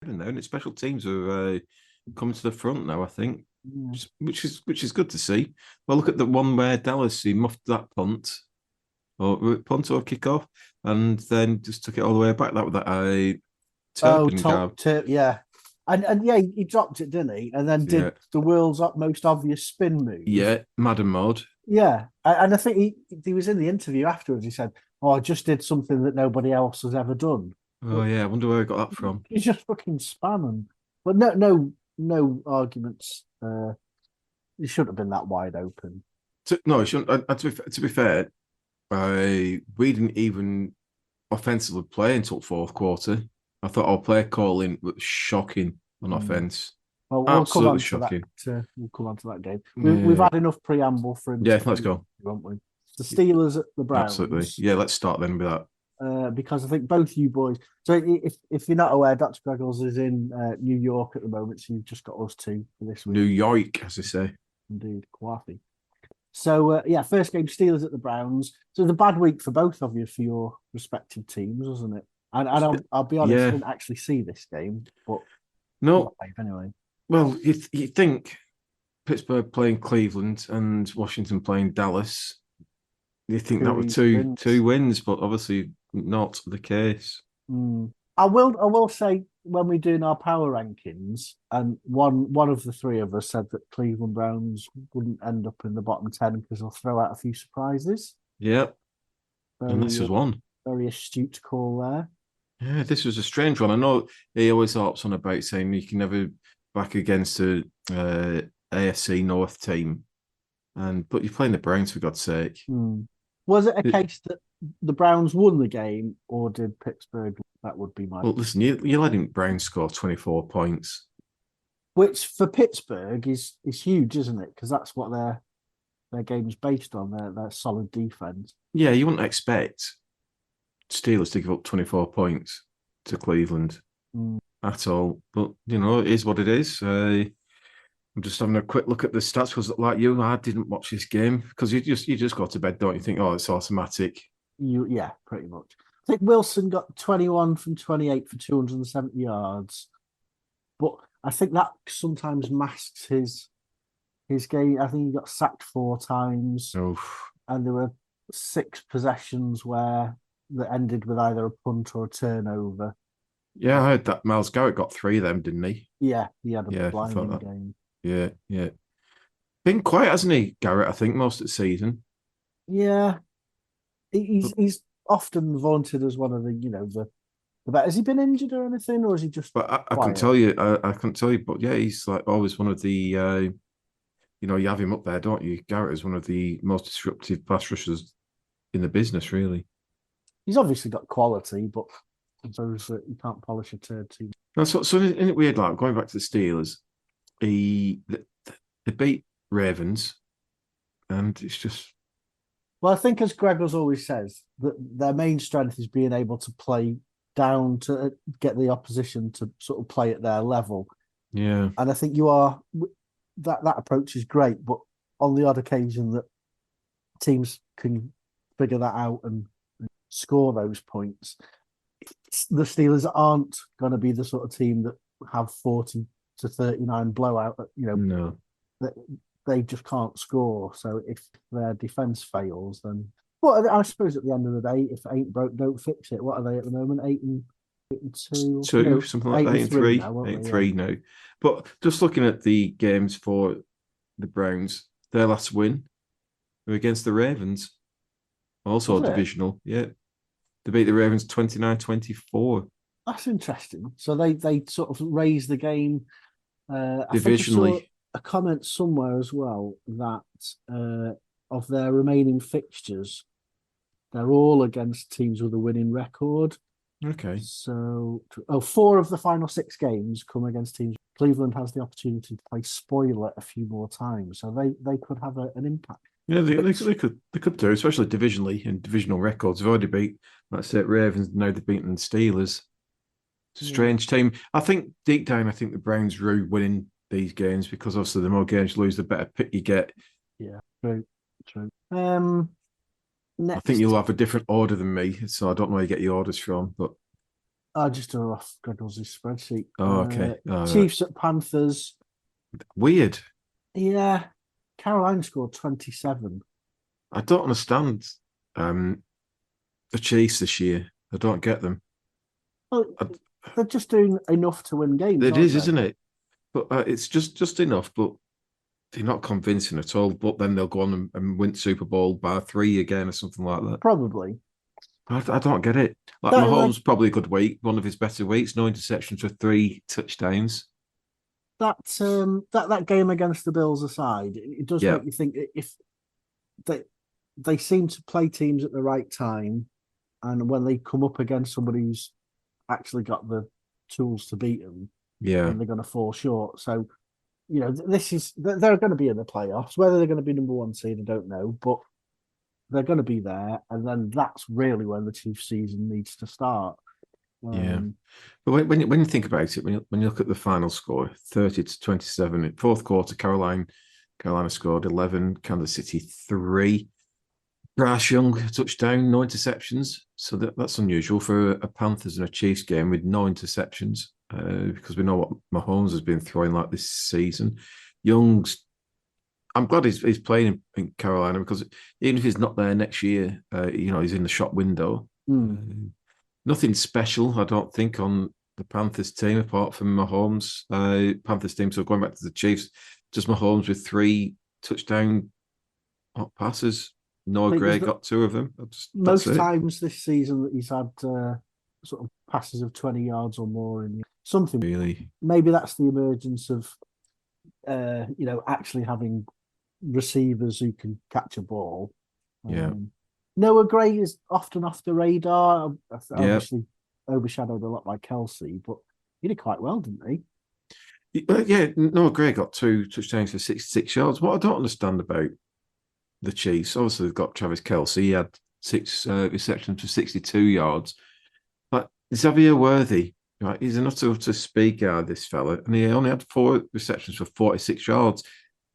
now, and special teams are coming to the front now. I think, Yeah. which is good to see. Well, look at the one where Dallas he muffed that punt or kick off, and then just took it all the way back. That was that Oh, Turpin guy. yeah. And yeah, he dropped it, didn't he? And then Yeah, did the world's most obvious spin move. yeah, Madam Mod. Yeah, and I think he was in the interview afterwards. He said, "Oh, I just did something that nobody else has ever done." Oh But yeah, I wonder where I got that from. he's just fucking spamming. But no arguments. It shouldn't have been that wide open. No, it shouldn't. To be fair, we didn't even offensively play until fourth quarter. I thought our play calling was shocking on Mm. offense. Well, we'll come Absolutely on to that. shocking. We'll come on to that game. We've Yeah, had enough preamble for him to yeah. Let's go, go. haven't we? The Steelers at the Absolutely. Browns. Yeah, let's start then with that. Because I think both you boys. So if you're not aware, Dr. Greggles is in New York at the moment, so you've just got us two for this New week. York, as they say. Indeed, Coffee. So yeah, first game Steelers at the Browns. So it's a bad week for both of you for your respective teams, wasn't it? And I'll be honest, I Yeah. didn't actually see this game, but No. live anyway. Well, you think Pittsburgh playing Cleveland and Washington playing Dallas. You think that Two were easy two wins. wins, but obviously not the case. Mm. I will say when we're doing our power rankings, and one of the three of us said that Cleveland Browns wouldn't end up in the bottom 10 because they'll throw out a few surprises. Yeah, and this Very was one. very astute call there. Yeah, this was a strange one. I know he always harps on about saying you can never back against a AFC North team, but you're playing the Browns for God's sake. Hmm. Was it a It, case that the Browns won the game, or did Pittsburgh? That would be my. well, listen, you're letting Browns score 24 points. Which for Pittsburgh is huge, isn't it? Because that's what their game's based on. Their solid defense. Yeah, you wouldn't expect Steelers to give up 24 points to Cleveland Mm. at all. But, it is what it is. I'm just having a quick look at the stats because, like you, I didn't watch this game because you just go to bed, don't you? Think, oh, it's automatic. Yeah, pretty much. I think Wilson got 21 from 28 for 270 yards, but I think that sometimes masks his game. I think he got sacked 4 times, Oh, and there were 6 possessions where that ended with either a punt or a turnover. yeah, I heard that Miles Garrett got 3 of them, didn't he? Yeah, he had a Yeah, I thought blinding that. game. Yeah, yeah. Been quiet, hasn't he, Garrett? I think most of the season. Yeah, But he's often vaunted as one of the better. Has he been injured or anything, or is he just but I can quiet? tell you, I can't tell you, but yeah, he's like always one of the. You have him up there, don't you? Garrett is one of the most disruptive pass rushers in the business, really. He's obviously got quality, but I suppose that you can't polish a turd too. Now, so isn't it weird? Like going back to the Steelers, they beat Ravens, and it's just Well, I think as Greggles always says, that their main strength is being able to play down to get the opposition to sort of play at their level. yeah, And I think you are that approach is great, but on the odd occasion that teams can figure that out and score those points, the Steelers aren't going to be the sort of team that have 40 to 39 blowout. no, That they just can't score. So if their defense fails, then well, I suppose at the end of the day, if it ain't broke, don't fix it. What are they at the moment? 8-2, two no, something like eight that, and eight and three three, now, won't eight and they? Yeah. three now. But just looking at the games for the Browns, their last win were against the Ravens, Was also it? divisional. Yeah, they beat the Ravens 29-24 That's interesting. So they sort of raised the game. I think I saw divisionally. a comment somewhere as well that of their remaining fixtures, they're all against teams with a winning record. Okay. So, 4 of the final 6 games come against teams. Cleveland has the opportunity to play spoiler a few more times, so they could have an impact. Yeah, Which, they could do, especially divisionally and divisional records. They've already beat, let's say, Ravens. Now they've beaten the Steelers. It's a yeah, strange team. I think deep down, I think the Browns rue winning these games because obviously the more games you lose, the better pick you get. yeah, true, true. I think you'll Next, have a different order than me, so I don't know where you get your orders from, but I just don't off Greggles' spreadsheet. Oh, okay. All right. Chiefs at Panthers. Weird. Yeah, Caroline scored 27. I don't understand the Chiefs this year. I don't get them. Well, I, they're just doing enough to win games, it aren't is, they? isn't it? But it's just enough. But they're not convincing at all. But then they'll go on and win Super Bowl by 3 again or something like that. Probably. I don't get it. Like That Mahomes, probably a good week, one of his better weeks. No interceptions for 3 touchdowns. that game against the Bills aside, it does Yeah, make you think if they they seem to play teams at the right time, and when they come up against somebody who's actually got the tools to beat them, yeah, then they're going to fall short. So, they're going to be in the playoffs. Whether they're going to be number one seed, I don't know, but they're going to be there, and then that's really when the Chiefs season needs to start. yeah. But when you think about it, when you look at the final score, 30-27, in fourth quarter, Carolina scored 11, Kansas City 3. Bryce Young touchdown, no interceptions. So that's unusual for a Panthers and a Chiefs game with no interceptions, because we know what Mahomes has been throwing like this season. Young's, I'm glad he's playing in Carolina, because even if he's not there next year, he's in the shop window. Nothing special, I don't think, on the Panthers team apart from Mahomes. Panthers team, so going back to the Chiefs, just Mahomes with 3 touchdown passes. Noah Gray got 2 of them. Most times this season that he's had sort of passes of 20 yards or more in something. Really? Maybe that's the emergence of actually having receivers who can catch a ball. Yeah. Noah Gray is often off the radar. Obviously overshadowed a lot by Kelsey, but he did quite well, didn't he? Yeah, Noah Gray got 2 touchdowns for 66 yards. What I don't understand about the Chiefs, obviously they've got Travis Kelsey. He had 6 receptions for 62 yards. But Xavier Worthy, right, he's an utter speed guard, this fella, and he only had 4 receptions for 46 yards.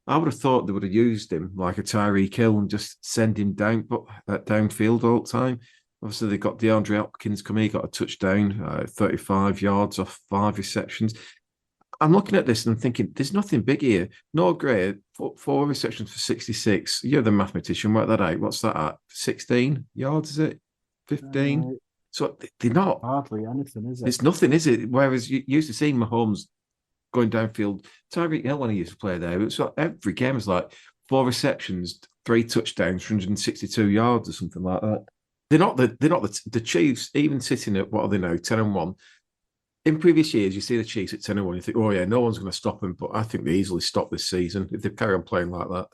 I would have thought they would have used him like a Tyreek Hill and just send him downfield all the time. Obviously, they got DeAndre Hopkins coming. He got a touchdown, 35 yards off 5 receptions. I'm looking at this and I'm thinking, there's nothing big here. No Gray, 4 receptions for 66. You're the mathematician, work that out. What's that at? 16 yards, is it? 15? So they're not. Hardly anything, is it? It's nothing, is it? Whereas you used to see Mahomes going downfield. Tyreek Hill, when he used to play there, it's like every game was like 4 receptions, 3 touchdowns, 162 yards or something like that. They're not the Chiefs, even sitting at, what are they now, 10-1. In previous years, you see the Chiefs at 10-1, you think, oh yeah, no one's going to stop them. But I think they easily stop this season if they carry on playing like that.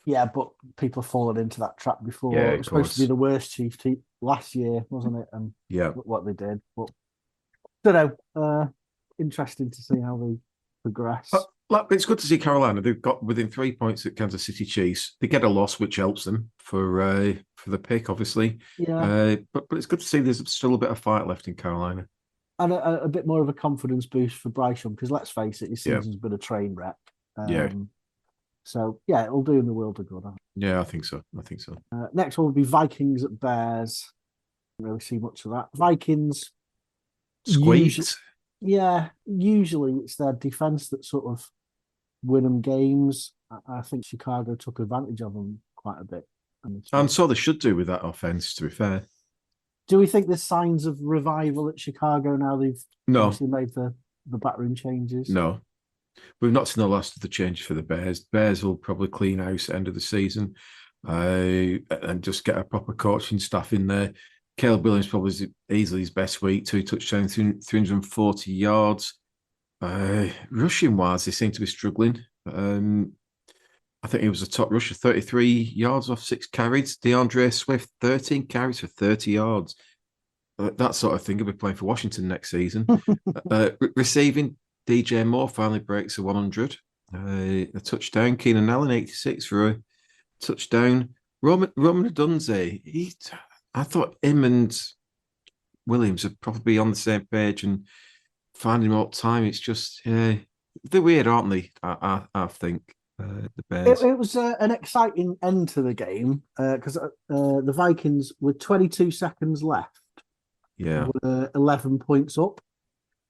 Yeah, but people have fallen into that trap before. Yeah, it was supposed to be the worst Chiefs team last year, wasn't it? And look what they did. But don't know. Interesting to see how they progress. It's good to see Carolina. They've got within 3 points at Kansas City Chiefs. They get a loss, which helps them for the pick, obviously. Yeah. But it's good to see there's still a bit of fight left in Carolina. And a bit more of a confidence boost for Bryce Young, because let's face it, his season's been a train wreck. So, yeah, it'll do in the world of good. Yeah, I think so. Next one will be Vikings at Bears. Don't really see much of that. Vikings squeaked. Usually it's their defense that sort of win them games. I think Chicago took advantage of them quite a bit. And so they should do with that offense, to be fair. Do we think there's signs of revival at Chicago now they've obviously made the backroom changes? No. We've not seen the last of the changes for the Bears. Bears will probably clean house at the end of the season and just get a proper coaching staff in there. Caleb Williams probably easily his best week, 2 touchdowns, 340 yards. Rushing wise, they seem to be struggling. I think he was a top rusher, 33 yards off 6 carries. DeAndre Swift, 13 carries for 30 yards. That sort of thing. He'll be playing for Washington next season. Receiving, DJ Moore finally breaks the 100. A touchdown. Keenan Allen, 86 for a touchdown. Roman Dunze, I thought him and Williams would probably be on the same page and finding him all the time. It's just, they're weird, aren't they? I think. The Bears. It was an exciting end to the game because the Vikings, with 22 seconds left, Yeah. were 11 points up.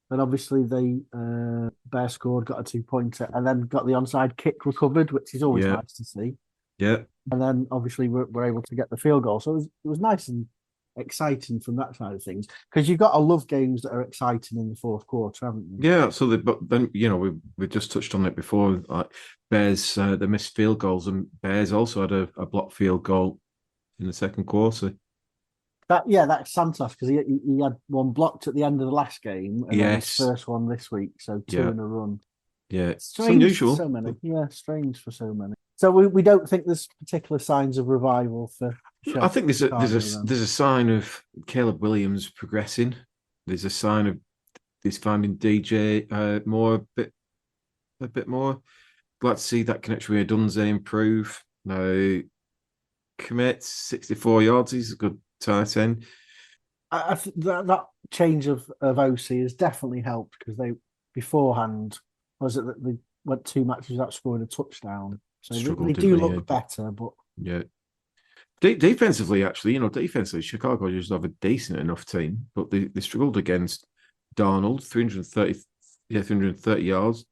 And obviously the Bear scored, got a 2-pointer, and then got the onside kick recovered, which is always Yeah. nice to see. Yeah. And then obviously we're able to get the field goal. So it was nice and exciting from that side of things, because you've got to love games that are exciting in the fourth quarter, haven't you? Yeah, absolutely. But then, we just touched on it before. Like Bears, they missed field goals, and Bears also had a blocked field goal in the second quarter. That's Santos, because he had one blocked at the end of the last game, and then his Yes. first one this week, so two Yeah. in a run. Yeah. It's Strange unusual. for so many. Yeah, strange for so many. So we don't think there's particular signs of revival for I think Chicago, there's a sign of Caleb Williams progressing. There's a sign of he's finding DJ more a bit more. Glad to see that connection with Dunze improve. Now commits 64 yards. He's a good tight end. I think that change of OC has definitely helped, because they beforehand was it that they went 2 matches without scoring a touchdown, so they do look better. But yeah, defensively, actually, defensively, Chicago just have a decent enough team, but they struggled against Darnold, 330 yards,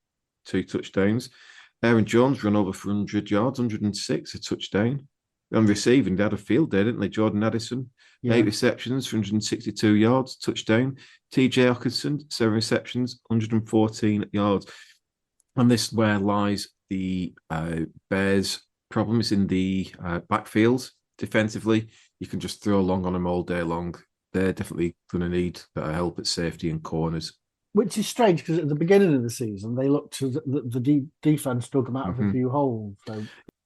2 touchdowns. Aaron Jones run over for 100 yards, 106, a touchdown. On receiving, they had a field day, didn't they? Jordan Addison, 8 receptions, 162 yards, touchdown. TJ Hawkinson, 7 receptions, 114 yards. And this is where lies the Bears' problem, is in the backfield. Defensively, you can just throw long on them all day long. They're definitely going to need better help at safety and corners. Which is strange, because at the beginning of the season, they looked to the defense dug them out of a few holes. So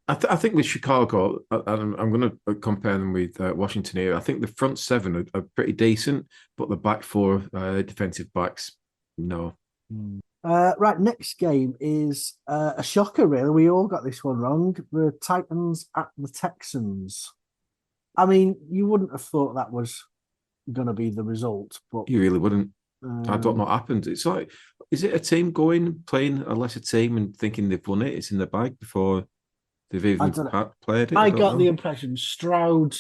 I think with Chicago, and I'm going to compare them with Washington here. I think the front 7 are pretty decent, but the back 4 defensive backs, no. Right, next game is a shocker, really. We all got this one wrong. The Titans at the Texans. I mean, you wouldn't have thought that was going to be the result, but You really wouldn't. I don't know what happened. It's like, is it a team playing a lesser team and thinking they've won it? It's in the bag before they've even played it. I got the impression Stroud,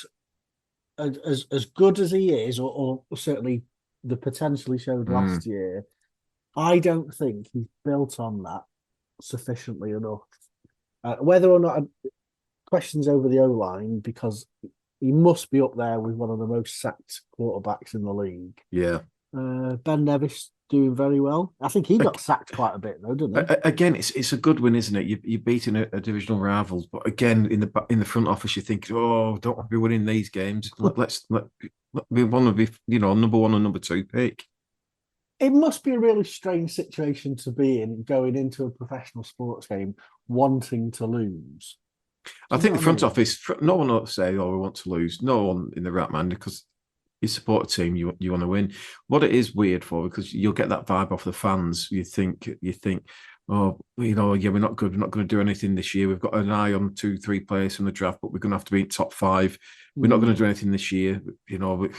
as good as he is, or certainly the potential he showed last year, I don't think he's built on that sufficiently enough. Whether or not questions over the O-line, because he must be up there with one of the most sacked quarterbacks in the league. Yeah. Ben Nevis doing very well. I think he got sacked quite a bit, though, didn't he? Again, it's a good win, isn't it? You're beating a divisional rival, but again, in the front office, you think, oh, don't want to be winning these games. We want to be, number 1 and number 2 pick. It must be a really strange situation to be in, going into a professional sports game wanting to lose. I think the front office, no one will say, "Oh, we want to lose." No one in the right mind, because you support a team, you want to win. What it is weird for, because you'll get that vibe off the fans. You think, oh, we're not good. We're not going to do anything this year. We've got an eye on 2-3 players from the draft, but we're going to have to beat top 5. We're not going to do anything this year, but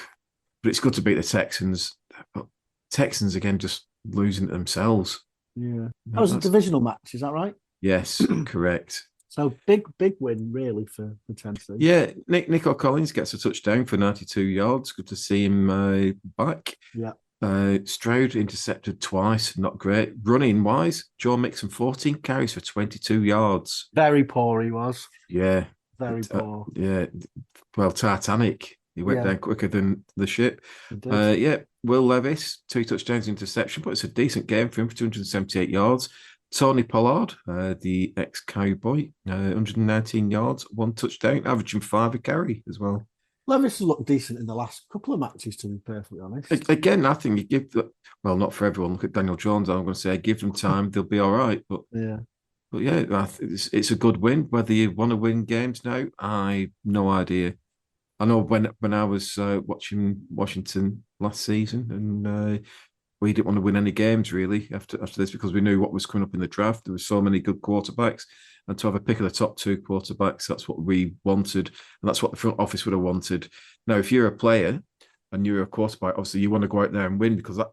it's good to beat the Texans. But Texans again, just losing to themselves. Yeah, that was a divisional match. Is that right? Yes, correct. So big win, really, for Tennessee. Yeah, Nico Collins gets a touchdown for 92 yards. Good to see him back. Yeah. Stroud intercepted twice, not great. Running wise, Joe Mixon 14 carries for 22 yards. Very poor he was. Yeah. Very poor. Yeah. Well, Titanic. He went down quicker than the ship. Will Levis, 2 touchdowns, interception, but it's a decent game for him for 278 yards. Tony Pollard, the ex-Cowboy, 119 yards, 1 touchdown, averaging 5 a carry as well. Levis has looked decent in the last couple of matches, to be perfectly honest. Again, I think you give not for everyone. Look at Daniel Jones. I'm going to say, give them time, they'll be all right. But yeah, it's a good win. Whether you want to win games now, I no idea. I know when I was watching Washington last season, and we didn't want to win any games really after this, because we knew what was coming up in the draft. There were so many good quarterbacks, and to have a pick of the top 2 quarterbacks, that's what we wanted, and that's what the front office would have wanted. Now, if you're a player and you're a quarterback, obviously you want to go out there and win, because that,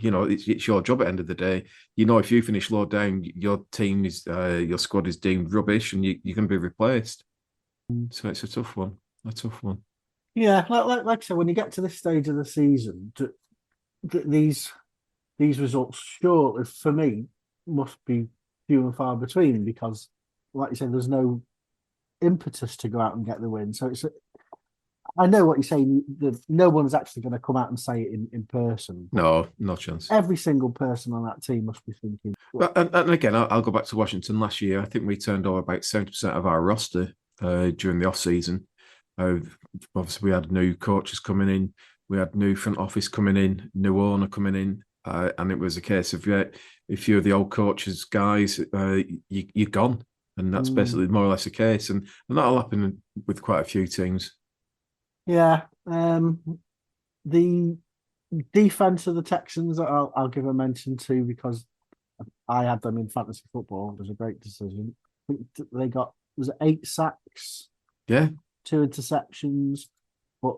it's your job at the end of the day. If you finish low down, your team is your squad is deemed rubbish, and you're going to be replaced. So it's a tough one. Yeah, like I said, when you get to this stage of the season, these results, sure, for me, must be few and far between because, like you said, there's no impetus to go out and get the win. So I know what you're saying. No one's actually going to come out and say it in person. No, no chance. Every single person on that team must be thinking. And again, I'll go back to Washington last year. I think we turned over about 70% of our roster during the off season. Obviously, we had new coaches coming in, we had new front office coming in, new owner coming in, and it was a case of if you're the old coaches guys, you're gone, and that's basically more or less the case, and that'll happen with quite a few teams. Yeah, the defense of the Texans, I'll give a mention to because I had them in fantasy football. It was a great decision. I think they got was it 8 sacks, Yeah, 2 interceptions, but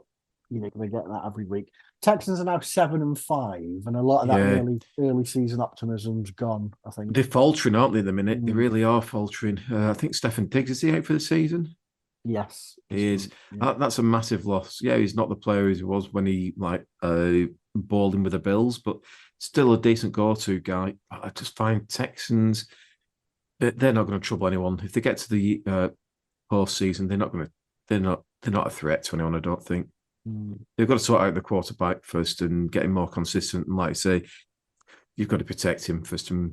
they get that every week. Texans are now 7-5, and a lot of that yeah. early season optimism's gone. I think They're faltering, aren't they? At the minute, they really are faltering. I think Stefan Diggs, is he out for the season? Yes, He is. yeah. That's a massive loss. Yeah, he's not the player he was when he balled in with the Bills, but still a decent go-to guy. I just find Texans, they're not going to trouble anyone if they get to the postseason. They're not going to. They're not a threat to anyone. I don't think. They've got to sort out the quarterback first and get him more consistent. And like I say, you've got to protect him first and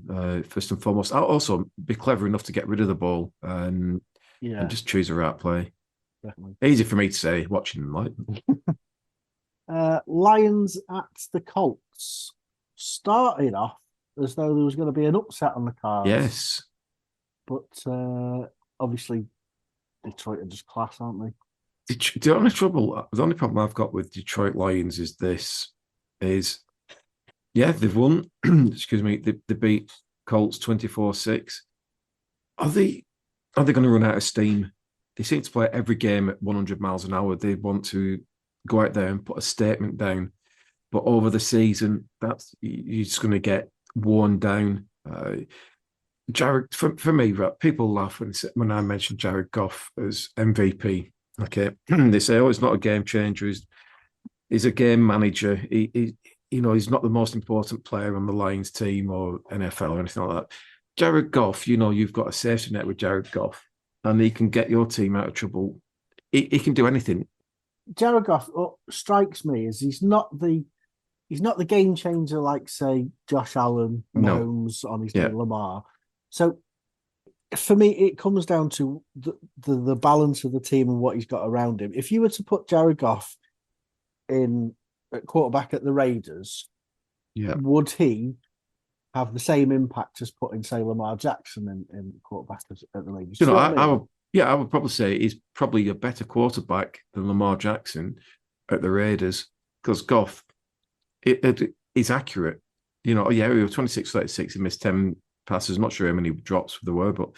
foremost. I'll also be clever enough to get rid of the ball and just choose a right play. Definitely. Easy for me to say, watching them like. Lions at the Colts started off as though there was going to be an upset on the cards. Yes. But obviously Detroit are just class, aren't they? The only problem I've got with Detroit Lions is they've won. Excuse me, they beat Colts 24-6. Are they going to run out of steam? They seem to play every game at 100 miles an hour. They want to go out there and put a statement down. But over the season, you're just going to get worn down. Jared, for me, people laugh when I mention Jared Goff as MVP. Okay, they say, "Oh, it's not a game changer. He's a game manager. He's not the most important player on the Lions team or NFL or anything like that." Jared Goff, you've got a safety net with Jared Goff, and he can get your team out of trouble. He can do anything. Jared Goff strikes me as he's not the game changer like say Josh Allen, Mahomes on his day, Lamar. So for me, it comes down to the balance of the team and what he's got around him. If you were to put Jared Goff in at quarterback at the Raiders, would he have the same impact as putting, say, Lamar Jackson in quarterback at the Raiders? I would probably say he's probably a better quarterback than Lamar Jackson at the Raiders because Goff is accurate. He was 26-36. He missed 10 passes. Not sure how many drops there were, but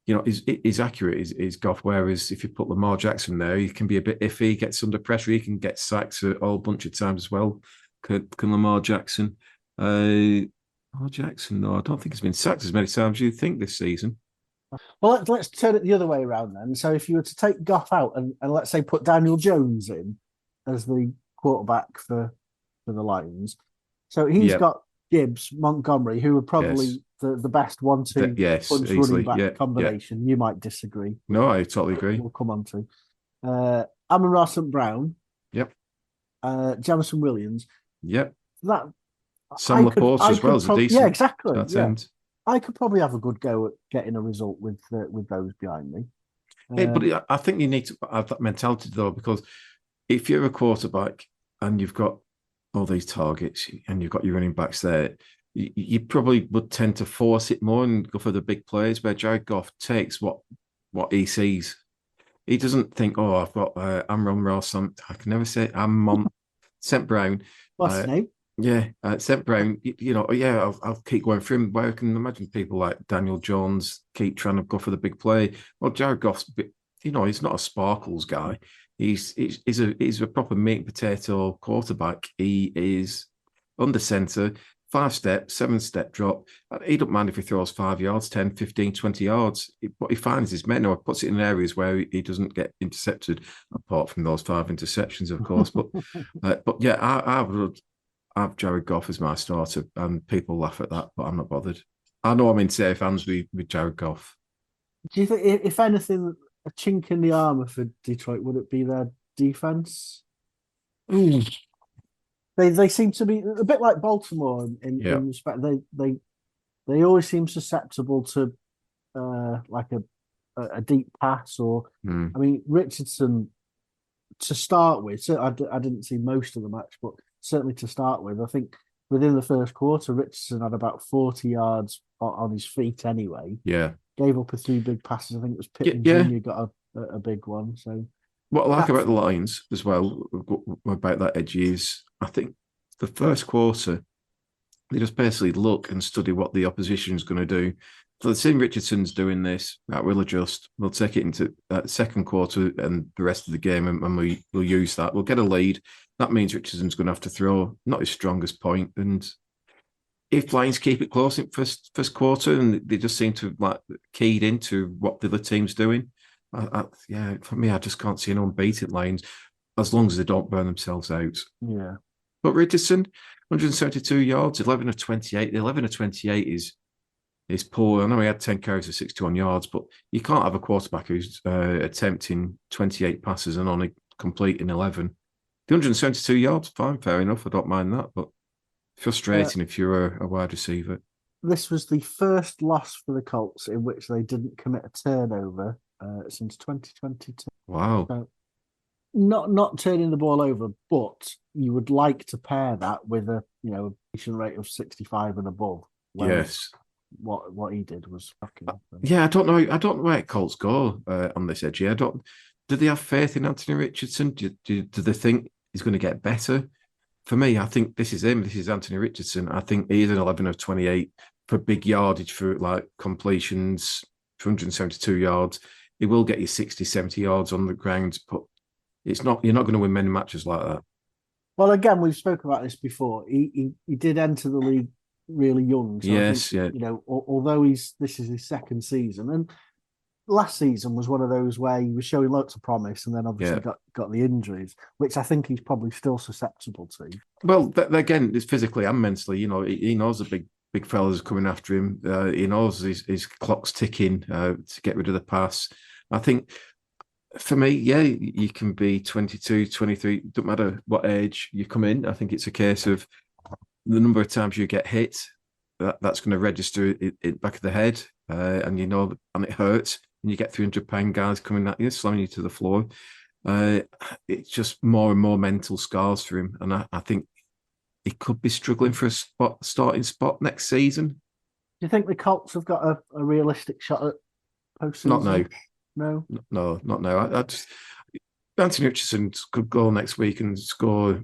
he's accurate. Is Goff. Whereas if you put Lamar Jackson there, he can be a bit iffy. He gets under pressure. He can get sacked a whole bunch of times as well. Can Lamar Jackson? Lamar Jackson, no, I don't think he's been sacked as many times as you think this season. Well, let's turn it the other way around then. So if you were to take Goff out and let's say put Daniel Jones in as the quarterback for the Lions, so he's got Gibbs, Montgomery, who are probably the best 1-2 punch running back combination. You might disagree. No, I totally agree. We'll come on to Amon-Ra St. Brown. Yep. Jamison Williams. Yep. That Sam Laporte as well as a decent. Yeah, exactly. I could probably have a good go at getting a result with those behind me. But I think you need to have that mentality though, because if you're a quarterback and you've got all these targets and you've got your running backs there, you probably would tend to force it more and go for the big plays. Where Jared Goff takes what he sees. He doesn't think, "Oh, I've got Amon-Ra St. I can never say Amon St. Brown." What's his name? Yeah, St. Brown, I'll keep going through him. Where I can imagine people like Daniel Jones keep trying to go for the big play. Well, Jared Goff's, he's not a sparkles guy. He's a proper meat and potato quarterback. He is under center, 5-step, 7-step drop. He don't mind if he throws 5 yards, 10, 15, 20 yards. What he finds is men or puts it in areas where he doesn't get intercepted, apart from those 5 interceptions, of course. But yeah, I would have Jared Goff as my starter, and people laugh at that, but I'm not bothered. I know I'm in safe hands with Jared Goff. Do you think, if anything, a chink in the armor for Detroit, would it be their defense? They seem to be a bit like Baltimore in respect. They always seem susceptible to like a deep pass or I mean Richardson to start with. So I didn't see most of the match, but certainly to start with, I think within the first quarter, Richardson had about 40 yards on his feet anyway. Yeah, gave up a 3 big passes. I think it was Pittman Jr. got a big one. So what I like about the Lions as well about that Edgy is I think the first quarter they just basically look and study what the opposition is going to do. So the same Richardson's doing this, that will adjust. We'll take it into that second quarter and the rest of the game, and we'll use that. We'll get a lead. That means Richardson's going to have to throw, not his strongest point. And if Lions keep it close in first quarter, and they just seem to like keyed into what the other team's doing, for me, I just can't see an unbeaten Lions as long as they don't burn themselves out. Yeah. But Richardson, 172 yards, 11 of 28. The 11 of 28 is poor. I know he had 10 carries for 61 yards, but you can't have a quarterback who's attempting 28 passes and only completing 11. The 172 yards, fine, fair enough. I don't mind that, but frustrating if you're a wide receiver. This was the first loss for the Colts in which they didn't commit a turnover since 2022. Wow. So not turning the ball over, but you would like to pair that with a completion rate of 65 and above. Yes. What he did was fucking. Yeah, I don't know where Colts go on this Edgy. Do they have faith in Anthony Richardson? Do they think he's going to get better? For me, I think this is him. This is Anthony Richardson. I think he is an 11 of 28 for big yardage, for like completions, 172 yards. He will get you 60, 70 yards on the ground, but you're not going to win many matches like that. Well, again, we've spoken about this before. He did enter the league really young. So yes, I think, although this is his second season, and last season was one of those where he was showing lots of promise, and then obviously got the injuries, which I think he's probably still susceptible to. Well, again, it's physically and mentally. He knows the big fellas coming after him. He knows his clock's ticking to get rid of the pass. I think for me, you can be 22, 23, don't matter what age you come in. I think it's a case of the number of times you get hit, that's going to register it back of the head, and it hurts. And you get 300-pound guys coming at you, slamming you to the floor. It's just more and more mental scars for him, and I think he could be struggling for a starting spot next season. Do you think the Colts have got a realistic shot at postseason? Not now. No, not now. Anthony Richardson could go next week and score,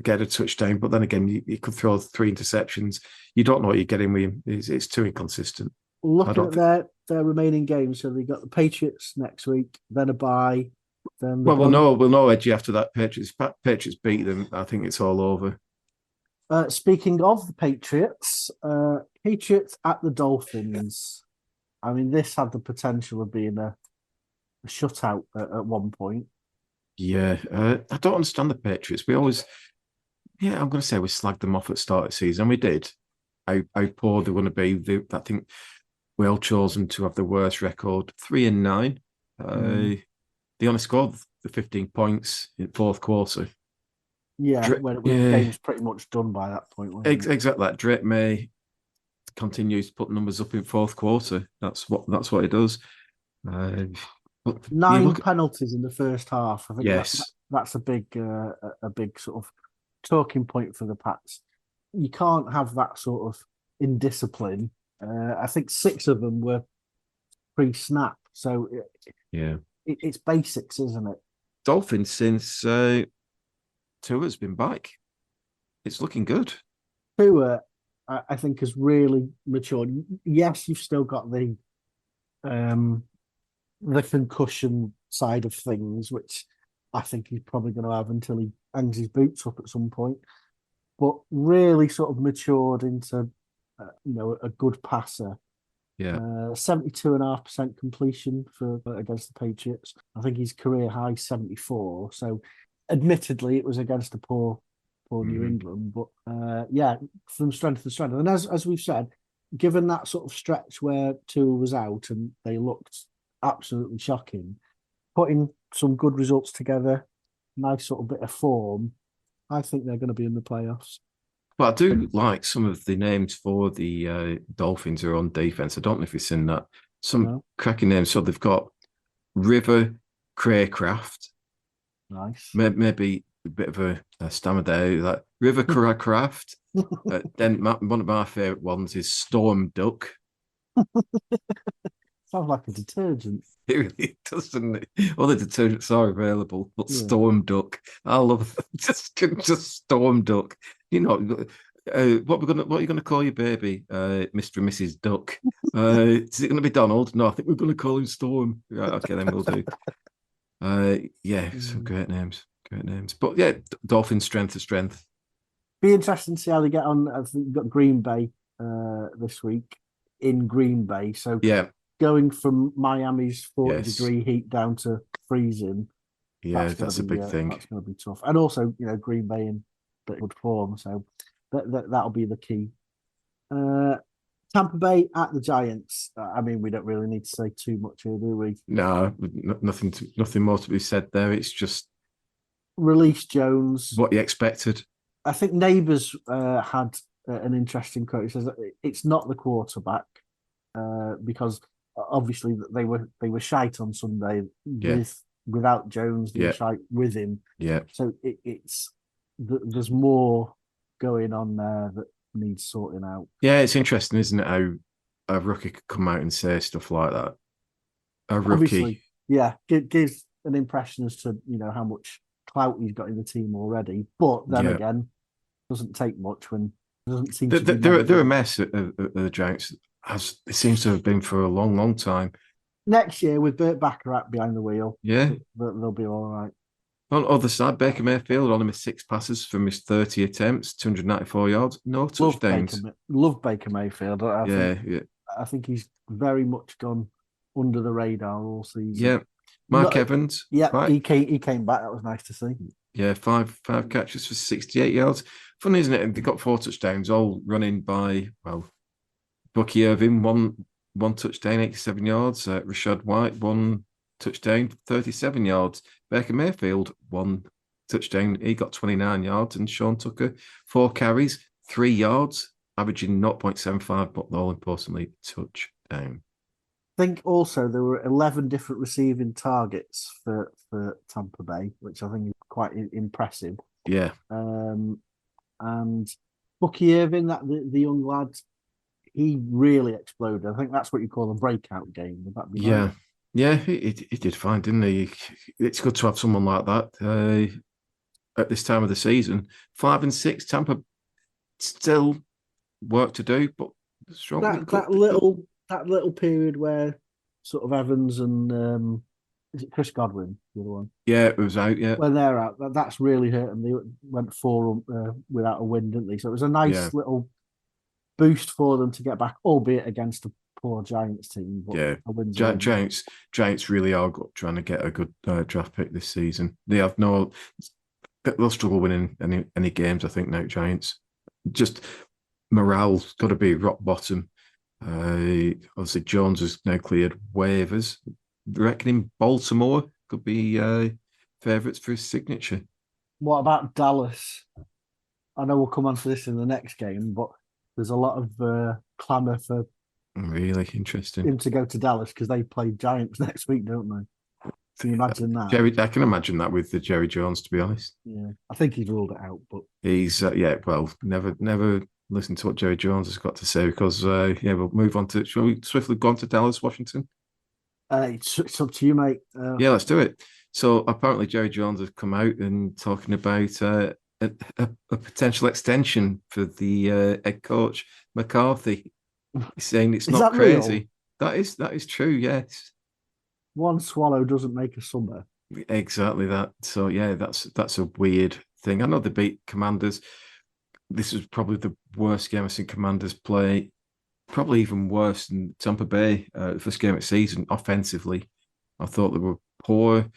get a touchdown, but then again, you could throw 3 interceptions. You don't know what you're getting with him. It's too inconsistent. Looking at their remaining games, so they got the Patriots next week, then a bye. Then we'll know Edgy after that. Patriots beat them. I think it's all over. Speaking of the Patriots, Patriots at the Dolphins. I mean, this had the potential of being a shutout at one point. Yeah, I don't understand the Patriots. We always, I'm going to say we slagged them off at the start of the season. We did. How poor they want to be. I think we all chosen to have the worst record, 3-9. They only scored the 15 points in fourth quarter. Yeah, when the game was pretty much done by that point. Exactly that. Drake May continues to put numbers up in fourth quarter. That's what he does. 9 penalties in the first half. I think that's a big sort of talking point for the Pats. You can't have that sort of indiscipline. I think 6 of them were pre-snap. So it's basics, isn't it? Dolphins since Tua's been back. It's looking good. Tua, I think, has really matured. Yes, you've still got the concussion side of things, which I think he's probably going to have until he hangs his boots up at some point. but really sort of matured into, a good passer. Yeah. 72.5% completion for against the Patriots. I think his career high 74. So, admittedly, it was against a poor New England, but yeah, from strength to strength. And as we've said, given that sort of stretch where Tua was out and they looked absolutely shocking, putting some good results together, nice sort of bit of form, I think they're going to be in the playoffs. But I do like some of the names for the Dolphins who are on defense. I don't know if you've seen that. Some cracking names. So they've got River Craycraft. Nice. Maybe a bit of a stammer there. Like River Craycraft. Then one of my favourite ones is Storm Duck. Sounds like a detergent. It really doesn't it? All the detergents are available, but Yeah. Storm Duck. I love just Storm Duck. You know, what are you gonna call your baby, Mr. and Mrs. Duck? Is it gonna be Donald? No, I think we're gonna call him Storm. Right, okay, then we'll do. Yeah, some great names. But yeah, Dolphin strength to strength. Be interesting to see how they get on. I think we've got Green Bay this week in Green Bay. So yeah, going from Miami's 40-degree heat down to freezing. Yeah, that's a big thing. That's going to be tough. And also, Green Bay in good form. So that'll be the key. Tampa Bay at the Giants. I mean, we don't really need to say too much here, do we? No, nothing more to be said there. It's just release Jones. What you expected. I think Neighbours had an interesting quote. He says that it's not the quarterback because obviously they were shite on Sunday without Jones. They were shite with him. Yeah. So there's more going on there that needs sorting out. Yeah, it's interesting, isn't it? How a rookie could come out and say stuff like that. A rookie, obviously, yeah, gives an impression as to how much clout he's got in the team already. But then again, doesn't take much when it doesn't seem to be. They're a mess at the Giants, as it seems to have been for a long, long time. Next year with Burt Bacharach behind the wheel, yeah, they'll be all right. On the other side, Baker Mayfield only missed 6 passes from his 30 attempts, 294 yards, no touchdowns. Love Baker Mayfield. I think he's very much gone under the radar all season. Yeah, Mark Evans. Yeah, right. He came back. That was nice to see. Yeah, five catches for 68 yards. Funny, isn't it? They got 4 touchdowns, all running by Bucky Irving, one touchdown, 87 yards. Rashad White, 1 touchdown, 37 yards. Baker Mayfield, 1 touchdown. He got 29 yards. And Sean Tucker, 4 carries, 3 yards, averaging 0.75, but all importantly, touchdown. I think also there were 11 different receiving targets for Tampa Bay, which I think is quite impressive. Yeah. And Bucky Irving, the young lad, he really exploded. I think that's what you call a breakout game. Would that be right? Yeah, he did fine, didn't he? It's good to have someone like that at this time of the season. 5 and 6, Tampa still work to do, but strong. That little period where sort of Evans and is it Chris Godwin, the other one? Yeah, it was out. Yeah, when they're out, that's really hurt them. They went 4 without a win, didn't they? So it was a nice little boost for them to get back, albeit against a poor Giants team. But Giants really are trying to get a good draft pick this season. They'll struggle winning any games. I think now Giants just morale's got to be rock bottom. Obviously, Jones has now cleared waivers. Reckoning Baltimore could be favourites for his signature. What about Dallas? I know we'll come on to this in the next game, but there's a lot of clamour for really interesting him to go to Dallas because they play Giants next week, don't they? Can you imagine that? I can imagine that with the Jerry Jones, to be honest. Yeah, I think he's ruled it out, but he's never listen to what Jerry Jones has got to say because we'll move on to. Shall we swiftly go on to Dallas, Washington? It's up to you, mate. Yeah, let's do it. So apparently Jerry Jones has come out and talking about a potential extension for the head coach McCarthy. He's saying it's not crazy. Real? That is true. Yes. One swallow doesn't make a summer. Exactly that. So yeah, that's a weird thing. I know they beat Commanders. this was probably the worst game I've seen Commanders play. Probably even worse than Tampa Bay, first game of the season. Offensively, I thought they were poor.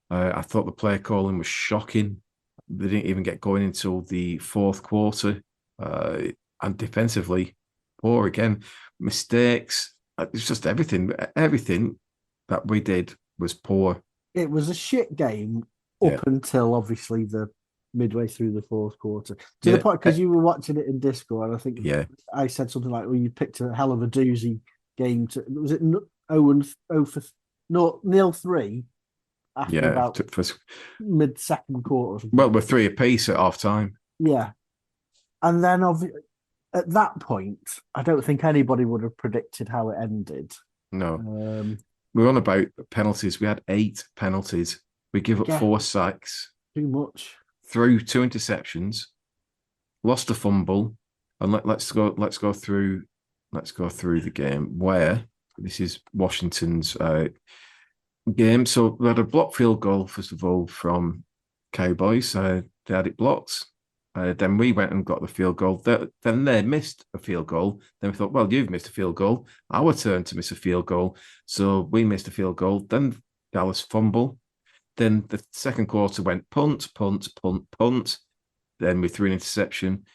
I thought the play calling was shocking. They didn't even get going until the fourth quarter. And defensively, poor again. Mistakes. It's just everything. Everything that we did was poor. It was a shit game up until obviously the midway through the fourth quarter. To the point, because you were watching it in Discord, I think I said something like, well, you picked a hell of a doozy game. Was it 0-3 after about mid-second quarter? Well, we're 3 apiece at half time. Yeah. And then at that point, I don't think anybody would have predicted how it ended. No. We're on about penalties. We had 8 penalties. We give up 4 sacks. Too much. Threw 2 interceptions, lost a fumble, and let's go through the game where this is Washington's game. So we had a blocked field goal first of all from Cowboys. They had it blocked. Then we went and got the field goal. Then they missed a field goal. Then we thought, well, you've missed a field goal. Our turn to miss a field goal. So we missed a field goal. Then Dallas fumble. Then the second quarter went punt. Then we threw an interception.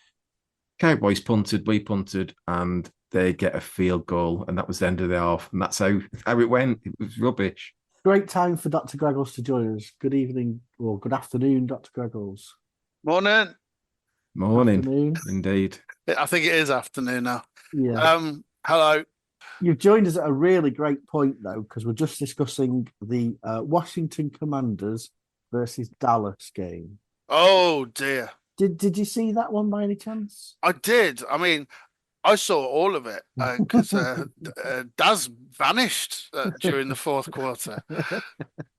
Cowboys punted, we punted, and they get a field goal. And that was the end of the half. And that's how it went. It was rubbish. Great time for Dr. Greggles to join us. Good evening or good afternoon, Dr. Greggles. Morning. Afternoon. Indeed. I think it is afternoon now. Yeah. Hello. You've joined us at a really great point, though, because we're just discussing the Washington Commanders versus Dallas game. Oh, dear. Did you see that one by any chance? I did. I mean, I saw all of it because Daz vanished during the fourth quarter.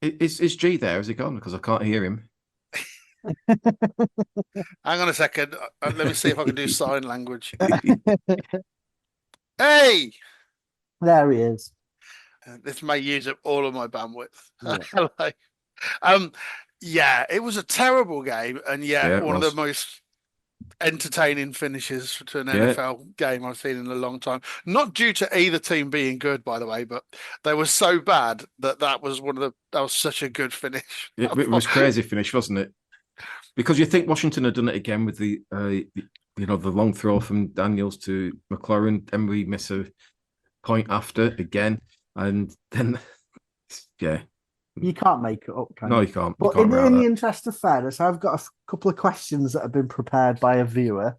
Is G there? Has he gone? Because I can't hear him. Hang on a second. Let me see if I can do sign language. Hey! There he is. This may use up all of my bandwidth. Yeah. Yeah, it was a terrible game, and one of the most entertaining finishes to an NFL game I've seen in a long time. Not due to either team being good, by the way, but they were so bad that was such a good finish. It was crazy finish, wasn't it? Because you think Washington had done it again with the long throw from Daniels to McLaurin, and we miss a point after again, and then you can't make it up. You can't. But in the interest of fairness, I've got a couple of questions that have been prepared by a viewer,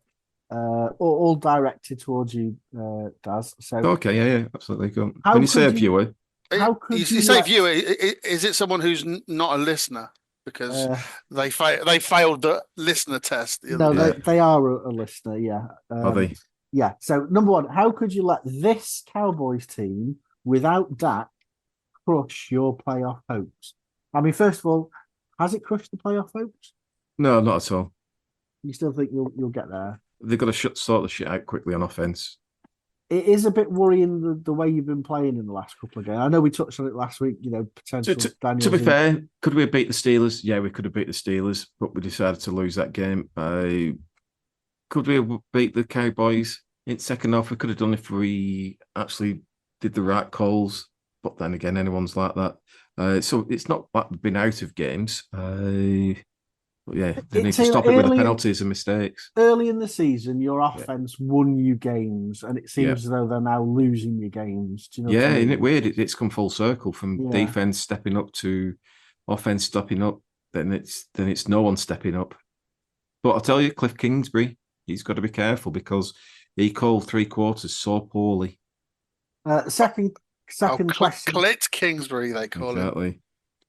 all directed towards you, Daz. So okay, absolutely. Go on. When you say a viewer, how could you say viewer? Is it someone who's not a listener? Because they failed the listener test. They are a listener. Yeah. Are they? Yeah. So number one, how could you let this Cowboys team without Dak crush your playoff hopes? I mean, first of all, has it crushed the playoff hopes? No, not at all. You still think you'll get there? They've got to sort the shit out quickly on offense. It is a bit worrying the way you've been playing in the last couple of games. I know we touched on it last week. Potential. To be fair, could we have beat the Steelers? Yeah, we could have beat the Steelers, but we decided to lose that game. Could we have beat the Cowboys in second half? We could have done if we actually did the right calls. But then again, anyone's like that. So it's not like we've been out of games. But yeah, they need to stop it with the penalties and mistakes. Early in the season, your offense won you games, and it seems as though they're now losing you games. Do you know what I mean? Isn't it weird? It's come full circle from defense stepping up to offense stepping up. Then it's no one stepping up. But I'll tell you, Cliff Kingsbury, he's got to be careful because he called 3 quarters so poorly. Second question. Clit Kingsbury, they call it.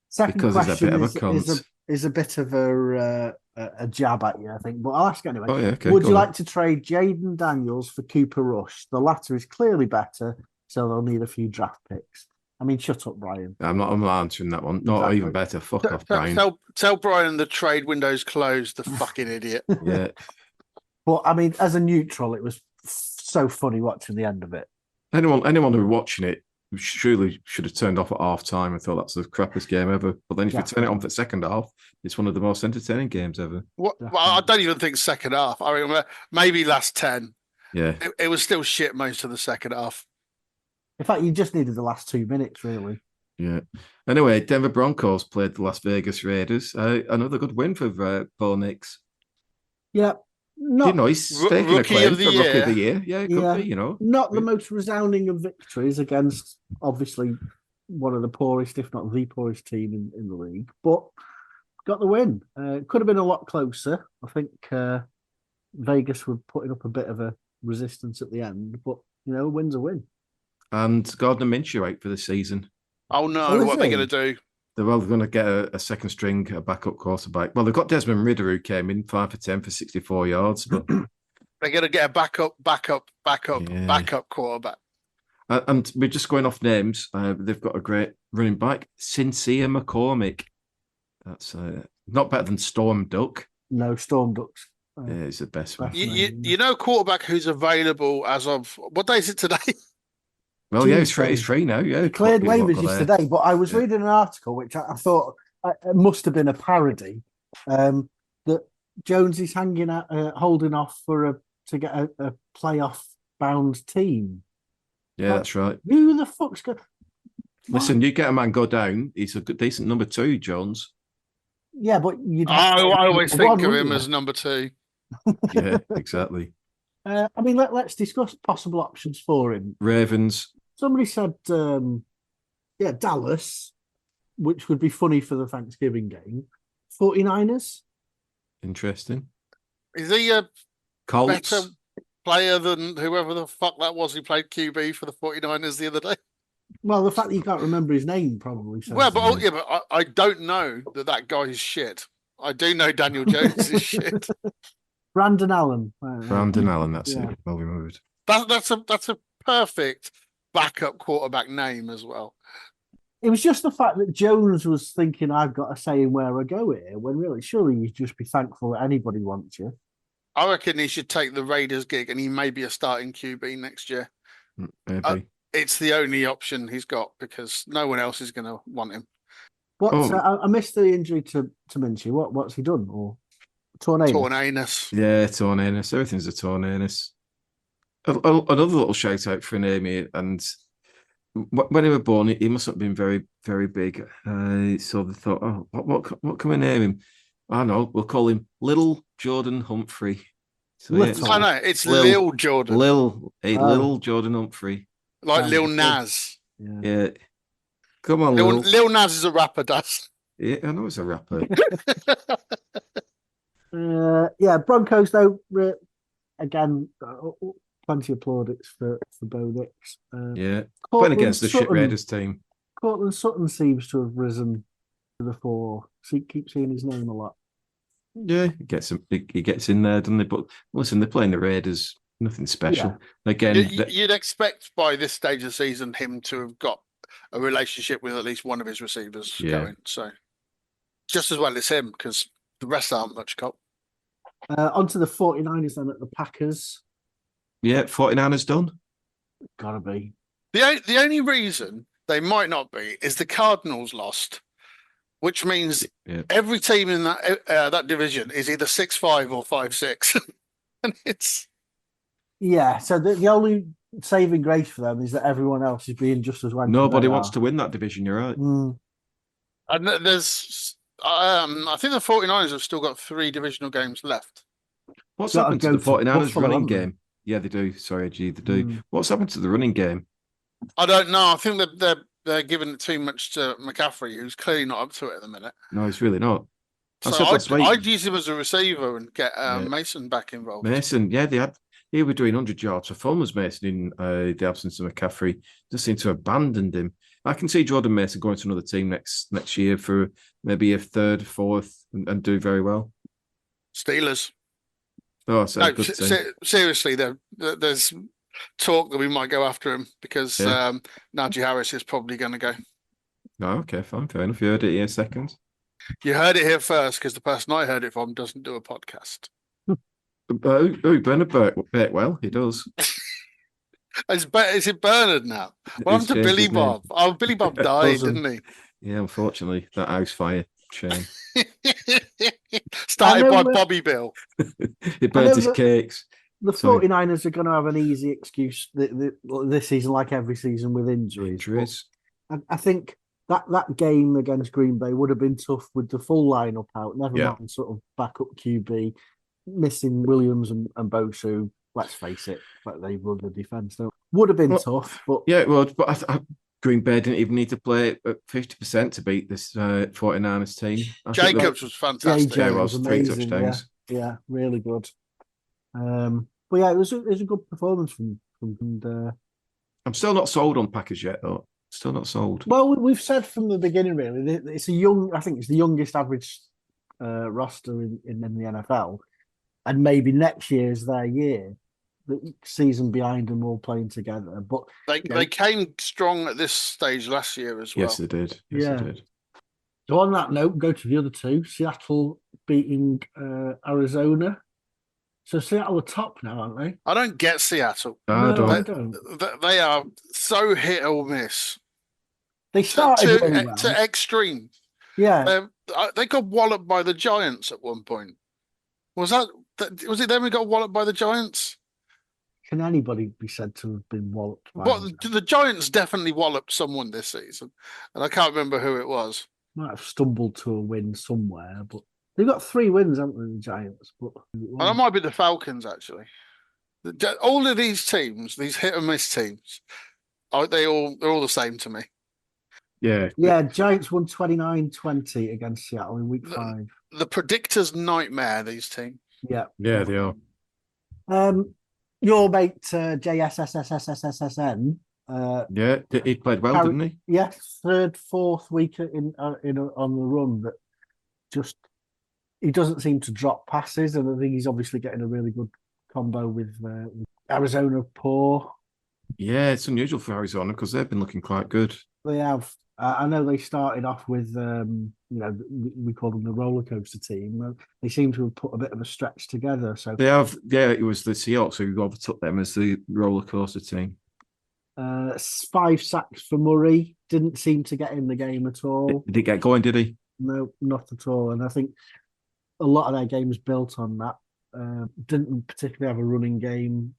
Second because question he's a bit of a cunt. Is a bit of a jab at you, I think. But I'll ask anyway. Oh, yeah, okay, Would you like to trade Jaden Daniels for Cooper Rush? The latter is clearly better, so they'll need a few draft picks. I mean, shut up, Brian. I'm not answering that one. Not even better. Fuck off, Brian. Tell Brian the trade window's closed, the fucking idiot. Yeah. But I mean, as a neutral, it was so funny watching the end of it. Anyone who was watching it surely should have turned off at half time. I thought that's the crappiest game ever. But then if you turn it on for the second half, it's one of the most entertaining games ever. Well, I don't even think second half. I remember maybe last 10. Yeah. It was still shit most of the second half. In fact, you just needed the last 2 minutes, really. Yeah. Anyway, Denver Broncos played the Las Vegas Raiders. Another good win for Bo Nix. Yeah. He's taking a claim for Rookie of the Year. Yeah, it could be, Not the most resounding of victories against, obviously, one of the poorest, if not the poorest team in the league, but got the win. Could have been a lot closer. I think Vegas were putting up a bit of a resistance at the end, but, a win's a win. And Gardner Minshew out for the season. Oh, no. What are they going to do? They're going to get a second string, a backup quarterback. Well, they've got Desmond Ridder, who came in 5 for 10 for 64 yards. But they're going to get a backup quarterback. And we're just going off names. They've got a great running back, Sincere McCormick. That's not better than Storm Duck. No, Storm Ducks. Yeah, it's the best one. You know, quarterback who's available as of what day is it today? Well, Tuesday. He's free now. Yeah, he cleared waivers yesterday, but I was reading an article which I thought it must have been a parody that Jones is holding off to get a playoff bound team. Yeah, that's right. Who the fuck's going? Listen, you get a man go down. He's a good, decent number 2, Jones. Yeah, but I always think of him as number 2. Yeah, exactly. I mean, let's discuss possible options for him. Ravens. Somebody said, Dallas, which would be funny for the Thanksgiving game. 49ers. Interesting. Is he a Colts better player than whoever the fuck that was who played QB for the 49ers the other day? Well, the fact that you can't remember his name probably. Well, but I don't know that guy is shit. I do know Daniel Jones is shit. Brandon Allen. Brandon Allen, that's it. Well removed. That's a perfect backup quarterback name as well. It was just the fact that Jones was thinking, I've got a say in where I go here, when really, surely you'd just be thankful that anybody wants you. I reckon he should take the Raiders gig and he may be a starting QB next year. Maybe. It's the only option he's got because no one else is going to want him. I missed the injury to Minshew. What's he done? Or torn anus? Yeah, torn anus. Everything's a torn anus. Another little shout out for Naomi, and when he was born, he must have been very, very big. So they thought, oh, what can we name him? I know, we'll call him Little Jordan Humphrey. So, I know, it's Lil Jordan. Little Jordan Humphrey. Like Lil Nas. Yeah. Come on, Lil Nas is a rapper, Daz. Yeah, I know he's a rapper. Broncos, though, again, plenty of plaudits for Bo Nix. Playing against the shit Raiders team. Cortland Sutton seems to have risen to the fore. So keep seeing his name a lot. Yeah, he gets in there, doesn't he? But listen, they're playing the Raiders. Nothing special. Yeah. Again, you'd expect by this stage of the season him to have got a relationship with at least one of his receivers going. So just as well as him, because the rest aren't much cop. On to the 49ers then at the Packers. Yeah, 49ers done. Gotta be. The only reason they might not be is the Cardinals lost, which means every team in that division is either 6-5 or 5-6. And it's... Yeah, so the only saving grace for them is that everyone else is being just as well. Nobody wants to win that division, you're right. And there's... I think the 49ers have still got 3 divisional games left. What's happened to the 49ers running game? Yeah, they do. Sorry, Edgy, they do. What's happened to the running game? I don't know. I think that they're giving it too much to McCaffrey, who's clearly not up to it at the minute. No, he's really not. I'd use him as a receiver and get Mason back involved. Mason, he were doing 100 yards for fun, was Mason, in the absence of McCaffrey. Just seemed to have abandoned him. I can see Jordan Mason going to another team next year for maybe a 3rd, 4th, and do very well. Steelers. Oh, seriously, there's talk that we might go after him because Najee Harris is probably going to go. Oh, okay, fine, fair enough. You heard it here second. You heard it here first because the person I heard it from doesn't do a podcast. Bernard Bakewell, he does. Is it Bernard now? Well, I'm to Billy Bob. Oh, Billy Bob died, didn't he? Yeah, unfortunately, that house fire. Shame. Started by Bobby Bill. He burnt his cakes. The 49ers are going to have an easy excuse this season, like every season, with injuries. I think that game against Green Bay would have been tough with the full lineup out. Never mind sort of backup QB, missing Williams and Bosu. Let's face it, but they run the defense. So would have been tough, but Green Bay didn't even need to play at 50% to beat this 49ers team. Jacobs was fantastic. JJ was amazing. 3 touchdowns. Yeah, really good. But yeah, it was a good performance from. I'm still not sold on Packers yet, though. Still not sold. Well, we've said from the beginning, really, it's I think it's the youngest average roster in the NFL, and maybe next year is their year. The season behind them all playing together, but they came strong at this stage last year as well. Yes, they did. Yes, they did. So on that note, go to the other two. Seattle beating Arizona. So Seattle are top now, aren't they? I don't get Seattle. I don't. They are so hit or miss. They started to extreme. Yeah, they got walloped by the Giants at one point. Was it them who got walloped by the Giants? Can anybody be said to have been walloped? The Giants definitely walloped someone this season, and I can't remember who it was. Might have stumbled to a win somewhere, but they've got 3 wins, haven't they, the Giants? But that might be the Falcons, actually. All of these teams, these hit and miss teams, they're all the same to me. Yeah. Giants won 29-20 against Seattle in week 5. The predictor's nightmare. These teams. Yeah, they are. Your mate JSSSSSSN. He played well, didn't he? Yeah, 3rd, 4th week on the run. That just he doesn't seem to drop passes, and I think he's obviously getting a really good combo with Arizona. Poor. Yeah, it's unusual for Arizona because they've been looking quite good. They have. I know they started off with, we call them the roller coaster team. They seem to have put a bit of a stretch together. So they have. Yeah, it was the Seahawks who overtook them as the roller coaster team. 5 sacks for Murray. Didn't seem to get in the game at all. Did he get going? Did he? No, not at all. And I think a lot of their games built on that. Didn't particularly have a running game.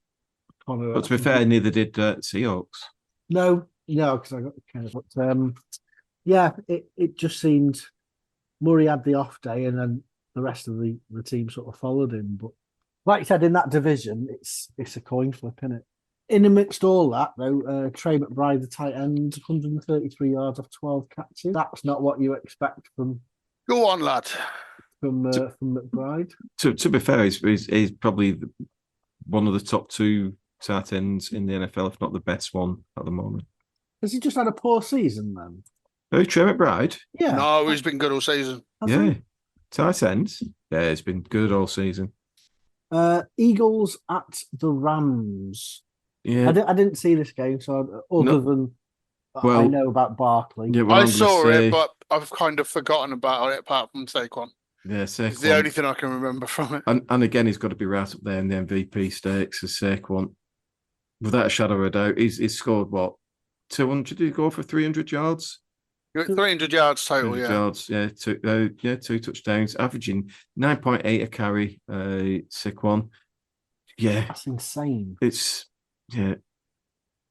But to be fair, neither did Seahawks. No, because I got the kind of. But it just seemed Murray had the off day, and then the rest of the team sort of followed him. But like you said, in that division, it's a coin flip, isn't it? In amidst all that, though, Trey McBride, the tight end, 133 yards off 12 catches. That's not what you expect from. Go on, lad. From McBride. To be fair, he's probably one of the top 2 tight ends in the NFL, if not the best one at the moment. Has he just had a poor season then? Oh, Trey McBride? Yeah. No, he's been good all season. Tight ends. Yeah, it's been good all season. Eagles at the Rams. Yeah. I didn't see this game, so I know about Barkley. Yeah, I saw it, but I've kind of forgotten about it apart from Saquon. Yeah, Saquon. It's the only thing I can remember from it. And again, he's got to be right up there in the MVP stakes as Saquon. Without a shadow of a doubt, he's scored, 200? Did he go for 300 yards? 300 yards total, 300 yards, 2 touchdowns, averaging 9.8 a carry, Saquon. Yeah. That's insane. Yeah,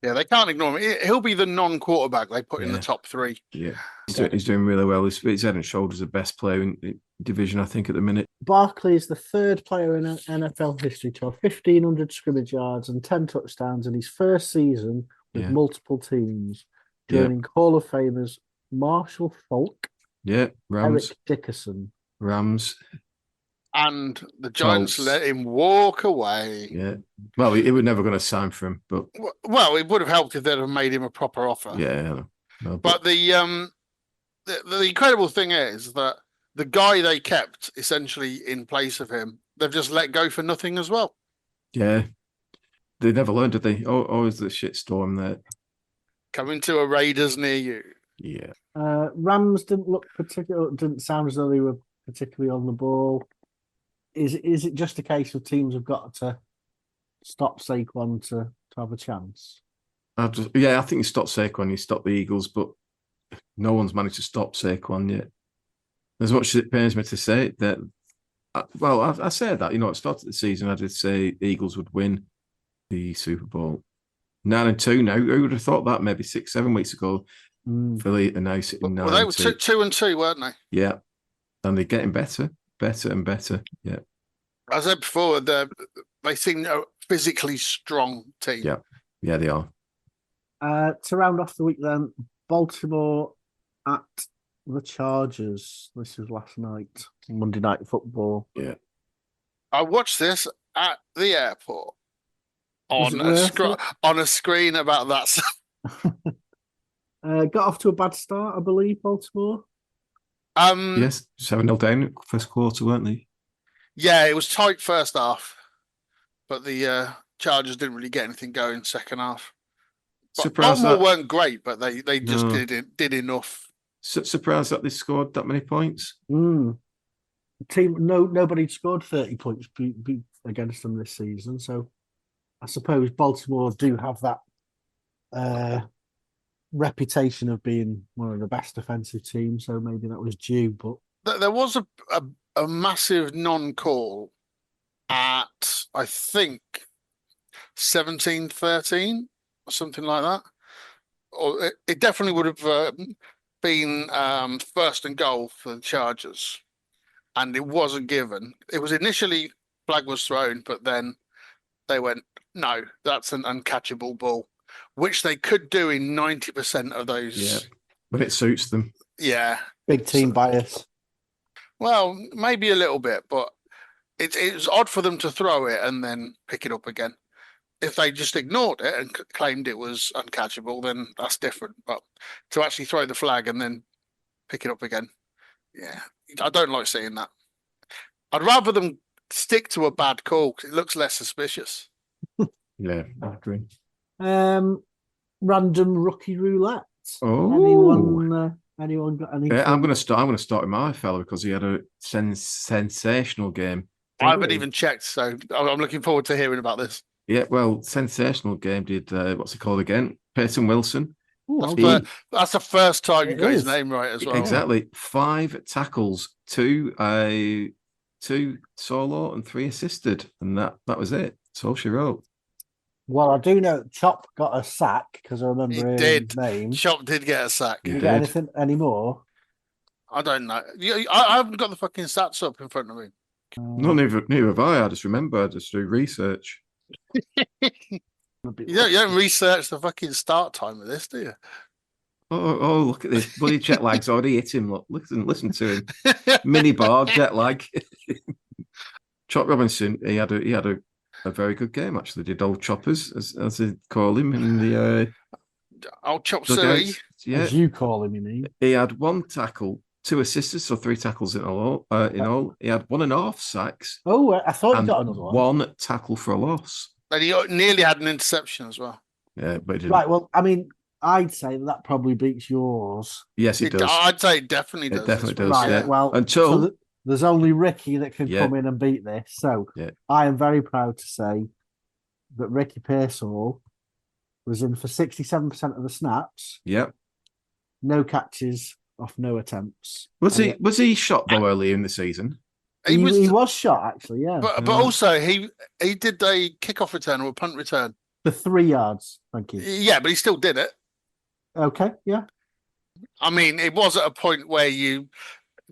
they can't ignore him. He'll be the non-quarterback they put in the top 3. Yeah, he's doing really well. He's head and shoulders the best player in the division, I think, at the minute. Barkley is the 3rd player in NFL history to have 1,500 scrimmage yards and 10 touchdowns in his first season with multiple teams, joining Hall of Famers Marshall Faulk, Rams, Eric Dickerson. Rams. And the Giants let him walk away. Yeah. Well, he was never going to sign for him, but it would have helped if they'd have made him a proper offer. Yeah. No, but the incredible thing is that the guy they kept essentially in place of him, they've just let go for nothing as well. Yeah. They never learned, did they? Always the shitstorm there. Coming to a Raiders near you. Yeah. Rams didn't sound as though they were particularly on the ball. Is it just a case of teams have got to stop Saquon to have a chance? I think he stopped Saquon, he stopped the Eagles, but no one's managed to stop Saquon yet. As much as it pains me to say that, I said that, at the start of the season, I did say the Eagles would win the Super Bowl. 9-2 now. Who would have thought that maybe 6-7 weeks ago? Philly are now sitting 9-2. Well, they were 2-2, weren't they? Yeah. And they're getting better and better. Yeah. As I said before, they seem a physically strong team. Yeah. Yeah, they are. To round off the week then, Baltimore at the Chargers. This was last night, Monday Night Football. Yeah. I watched this at the airport on a screen about that. Got off to a bad start, I believe, Baltimore. Yes, 7-0 down first quarter, weren't they? Yeah, it was tight first half, but the Chargers didn't really get anything going second half. Baltimore weren't great, but they just did enough. Surprised that they scored that many points. Team, nobody scored 30 points against them this season, so I suppose Baltimore do have that reputation of being one of the best defensive teams, so maybe that was due. But there was a massive non-call at, I think, 17-13 or something like that. Or it definitely would have been first and goal for the Chargers, and it wasn't given. It was initially flag was thrown, but then they went, no, that's an uncatchable ball, which they could do in 90% of those. Yeah, but it suits them. Yeah. Big team bias. Well, maybe a little bit, but it's odd for them to throw it and then pick it up again. If they just ignored it and claimed it was uncatchable, then that's different. But to actually throw the flag and then pick it up again, yeah, I don't like seeing that. I'd rather them stick to a bad call because it looks less suspicious. Yeah, I agree. Random rookie roulette. Oh, anyone got any? I'm going to start with my fella because he had a sensational game. I haven't even checked, so I'm looking forward to hearing about this. Yeah, well, sensational game. Did what's he called again? Peyton Wilson. Ooh, that's the first time you got his name right as well. Exactly. 5 tackles, 2 solo and 3 assisted, and that was it. That's all she wrote. Well, I do know Chop got a sack because I remember his name. Chop did get a sack. Did you get anything anymore? I don't know. I haven't got the fucking stats up in front of me. No, neither have I. I just remember. I just do research. You don't research the fucking start time of this, do you? Oh, look at this. Bloody jet lag's already hit him. Look, listen to him. Mini bar, jet lag. Chop Robinson, he had a very good game, actually. Did old Choppers, as they call him in the old Chop Suey. Yeah. As you call him, you mean? He had 1 tackle, 2 assists, so 3 tackles in all. He had 1.5 sacks. Oh, I thought he got another one. 1 tackle for a loss. And he nearly had an interception as well. Yeah, but he didn't. Right, well, I mean, I'd say that probably beats yours. Yes, it does. I'd say it definitely does. It definitely does, right, yeah. Well, until there's only Ricky that can come in and beat this. So I am very proud to say that Ricky Pearsall was in for 67% of the snaps. Yeah. No catches off no attempts. Was he shot though early in the season? He was shot actually, yeah. But also he did a kickoff return or a punt return. For 3 yards, thank you. Yeah, but he still did it. Okay, yeah. I mean, it was at a point where you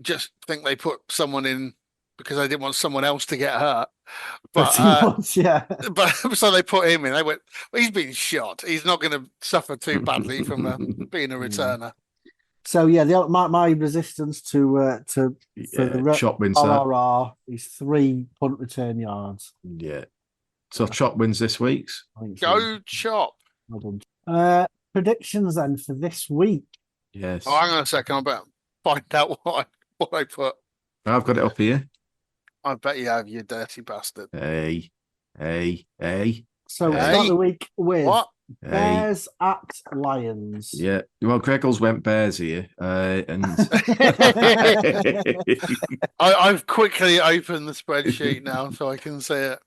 just think they put someone in because they didn't want someone else to get hurt. But But so they put him in. They went, well, he's been shot. He's not going to suffer too badly from being a returner. So yeah, my resistance for the Chop wins RRR is 3 punt return yards. Yeah. So Chop wins this week's. Go Chop. Well done. Predictions then for this week. Yes. Oh, hang on a second. I better find out what I put. I've got it up here. I bet you have, you dirty bastard. Hey. So we start the week with what? Bears at Lions. Yeah. Well, Greggles went Bears here. And I've quickly opened the spreadsheet now so I can see it.